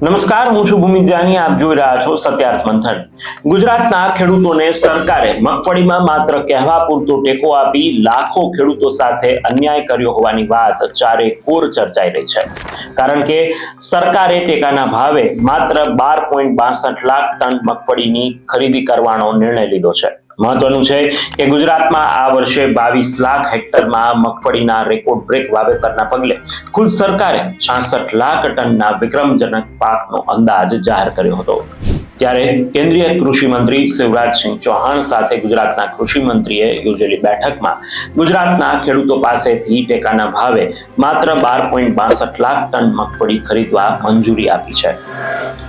નમસ્કાર, હું છું ભૂમિ જાની. આપ જોઈ રહ્યા છો સત્યાર્થ મંથન. ગુજરાતના ખેડૂતોને સરકારે મગફળીમાં માત્ર કહેવા પૂરતો ટેકો આપી લાખો ખેડૂતો સાથે અન્યાય કર્યો હોવાની વાત ચારે કોર ચર્ચાઈ રહી છે. કારણ કે સરકારે ટેકાના ભાવે માત્ર 12.62 લાખ ટન મગફળીની ખરીદી કરવાનો નિર્ણય લીધો છે. મહત્વનું છે કે ગુજરાતમાં આ વર્ષે 22 લાખ હેક્ટરમાં મગફળીના રેકોર્ડ બ્રેક વાવેતરના પગલે કુલ સરકારે 66 લાખ ટનના વિક્રમજનક પાકનો અંદાજ જાહેર કર્યો હતો. ત્યારે કેન્દ્રીય કૃષિ મંત્રી શિવરાજસિંહ ચૌહાણ સાથે ગુજરાતના કૃષિ મંત્રીએ યોજેલી બેઠકમાં ગુજરાતના ખેડૂતો પાસેથી ટેકાના ભાવે માત્ર 12.62 લાખ ટન મગફળી ખરીદવા મંજૂરી આપી છે.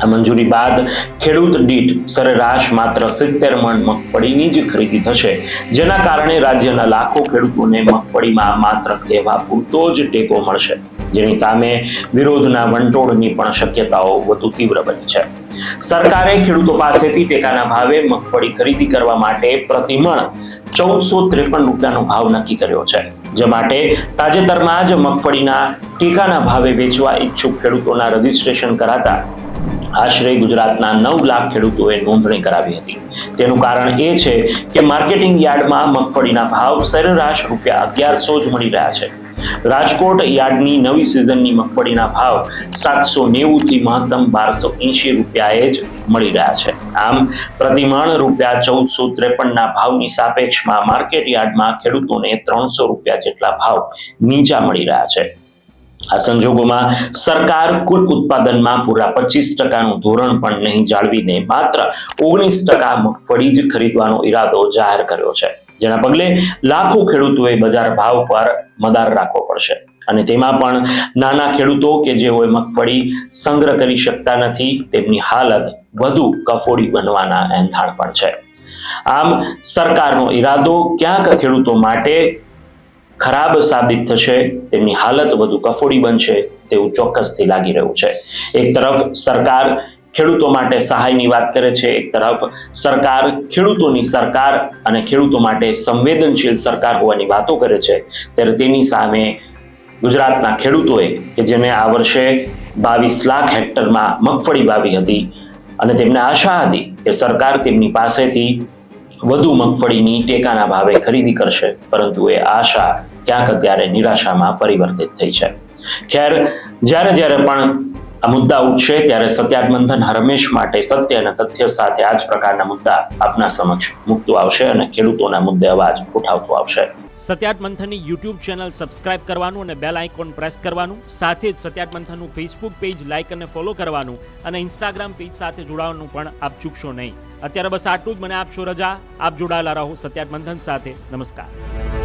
આ મંજૂરી બાદ ખેડૂત દીઠ સરેરાશ માત્ર 70 મણ મગફળીની જ ખરીદી થશે, જેના કારણે રાજ્યના લાખો ખેડૂતોને મગફળીમાં માત્ર કહેવા પૂરતો જ ટેકો મળશે, જેની સામે વિરોધના વંટોળની પણ શક્યતાઓ વધુ તીવ્ર બની છે. સરકારે ખેડૂતો પાસેથી ટેકાના ભાવે મગફળી ખરીદી કરવા માટે પ્રતિમણ 1453 રૂપિયાનો ભાવ નક્કી કર્યો છે. જે માટે તાજેતરમાં જ મગફળીના ટેકાના ભાવે વેચવા ઈચ્છુક ખેડૂતોના રજીસ્ટ્રેશન કરાતા આશરે ગુજરાતના 9 લાખ ખેડૂતોએ નોંધણી કરાવી હતી. તેનું કારણ એ છે કે માર્કેટિંગ યાર્ડમાં મગફળીના ભાવ સરેરાશ ₹1100 જ મળી રહ્યા છે. રાજકોટ યાર્ડની નવી સિઝનની મગફળીના ભાવ 790 થી મહત્તમ 1280 રૂપિયાએ જ મળી રહ્યા છે. આમ પ્રતિમણ ₹1453 ના ભાવની સાપેક્ષમાં માર્કેટ યાર્ડમાં ખેડૂતોને 300 રૂપિયા જેટલા ભાવ નીચા મળી રહ્યા છે. આ સંજોગોમાં સરકાર કુલ ઉત્પાદનમાં પૂરા 25%નું ધોરણ પણ નહીં જાળવીને માત્ર 19% મગફળી જ ખરીદવાનો ઈરાદો જાહેર કર્યો છે, જેના પગલે લાખો ખેડૂતોએ બજાર ભાવ પર મદાર રાખવો પડશે. અને તેમાં પણ નાના ખેડૂતો કે જેઓ મગફળી સંગ્રહ કરી શકતા નથી, તેમની હાલત વધુ કફોડી બનવાના એંધાણ પણ છે. આમ સરકારનો ઈરાદો ક્યાંક ખેડૂતો માટે ખરાબ સાબિત થશે, તેમની હાલત વધુ કફોડી બનશે તેવું ચોક્કસથી લાગી રહ્યું છે. એક તરફ સરકાર ખેડૂતો માટે સહાયની વાત કરે છે, એક તરફ સરકાર ખેડૂતોની સરકાર અને ખેડૂતો માટે સંવેદનશીલ સરકાર હોવાની વાતો કરે છે, ત્યારે તેની સામે ગુજરાતના ખેડૂતોએ કે જેને આ વર્ષે 22 લાખ હેક્ટરમાં મગફળી વાવી હતી અને તેમને આશા હતી કે સરકાર તેમની પાસેથી વધુ મગફળીની ટેકાના ભાવે ખરીદી કરશે, પરંતુ એ આશા ક્યાંક અત્યારે નિરાશામાં પરિવર્તિત થઈ છે. ખેર, જ્યારે પણ આ મુદ્દા ઉઠશે ત્યારે સત્યાર્થ મંથન હંમેશ માટે સત્ય અને તથ્ય સાથે આ જ પ્રકારના મુદ્દા આપના સમક્ષ મૂકતું આવશે અને ખેડૂતોના મુદ્દે અવાજ ઉઠાવતો આવશે. સત્યાર્થ મંથનની યુટ્યુબ ચેનલ સબસ્ક્રાઇબ કરવાનું અને બેલ આઇકોન પ્રેસ કરવાનું, સાથે જ સત્યાર્થ મંથનનું ફેસબુક પેજ લાઇક અને ફોલો કરવાનું અને ઇન્સ્ટાગ્રામ પેજ સાથે જોડાવાનું પણ આપ ચૂકશો નહીં. અત્યારે બસ આટલું જ. મને આપશો રજા. આપ જોડાયેલા રહો સત્યાર્થ મંથન સાથે. નમસ્કાર.